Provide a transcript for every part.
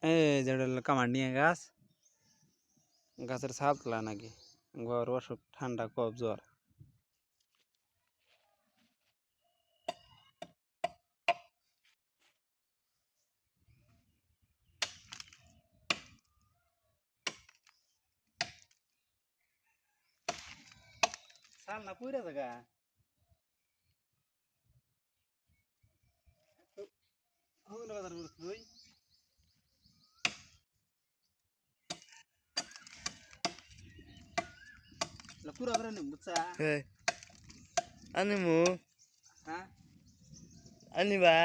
এই যেটা হলো কামান্ডিয়া গাছ, গাছের ছাল তোলা নাকি গর অসুখ ঠান্ডা কফ জ্বর। ছাল না পুরা জায়গা বাজার তুই পুরা করে নিম বুঝছা। আনিমু হ্যাঁ আনিবা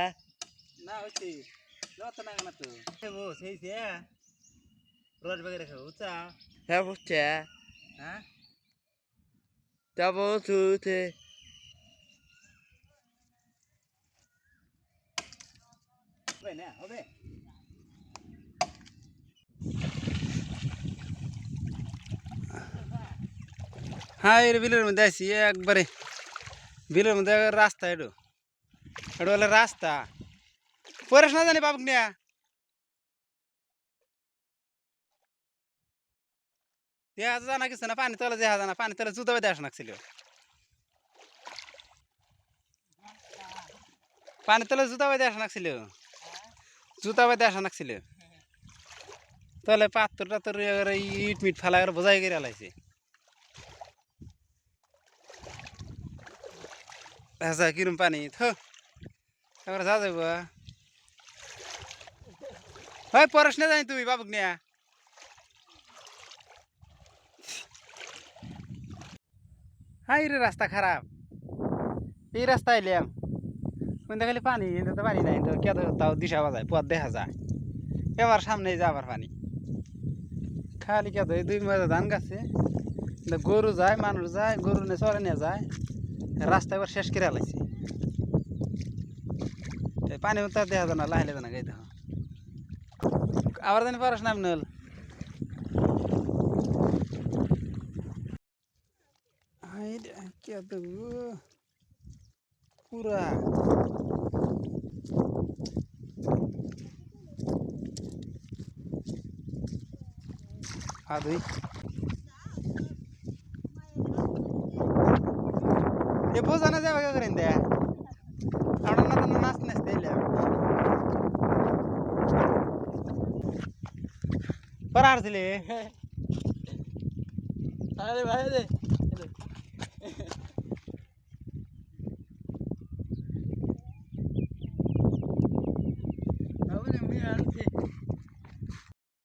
না হচ্ছে যত না না তো সেই সে রোজ বাগে রেখে বুঝছা। হ্যাঁ বুঝছে হ্যাঁ যাবো তুতে হবে না হবে। হ্যাঁ এর বিলের মধ্যে আছি একবারে বিলের মধ্যে রাস্তা এটা এটা হলো রাস্তা পরেশ না জানি বাবুক নিয়া দেখা জানা কিছু না পানি তলে দেখা জানা পানি তলে জুতো বেঁধে আসা নাকছিল পানি তলে জুতা বেঁধে আসা নাকছিল জুতা বেঁধে আসা নাকছিল তাহলে পাথর টাথর ইট মিট ফেলা করে বোঝাই করে আলাইছে আচ্ছা কিরম পানি থো এবার যা যাবো হয় পরেশ না জানি তুই বাবুক নিয়া হাই রে রাস্তা খারাপ এই রাস্তা এলাম কিন্তু খালি পানি তো পানি নাই তো কে তাও দিশা বাজায় পথ দেখা যায় এবার সামনে যাবার পানি খালি কে দুই মাঝে ধান গাছে গরু যায় মানুষ যায় গরু নিয়ে চলে নিয়ে যায় রাস্তা এবার শেষ করে লাইছে পানি তো দেখা যায় না লাইলে জানা গাই দেখো আবার জানি পারস নাম নল কে দেবো পুরা আদুই এ বোঝানো যাবে কে করেন দে আমরা না তো নাচ নাচতে এলাম পার ছিলে আরে ভাই রে আমি আনছি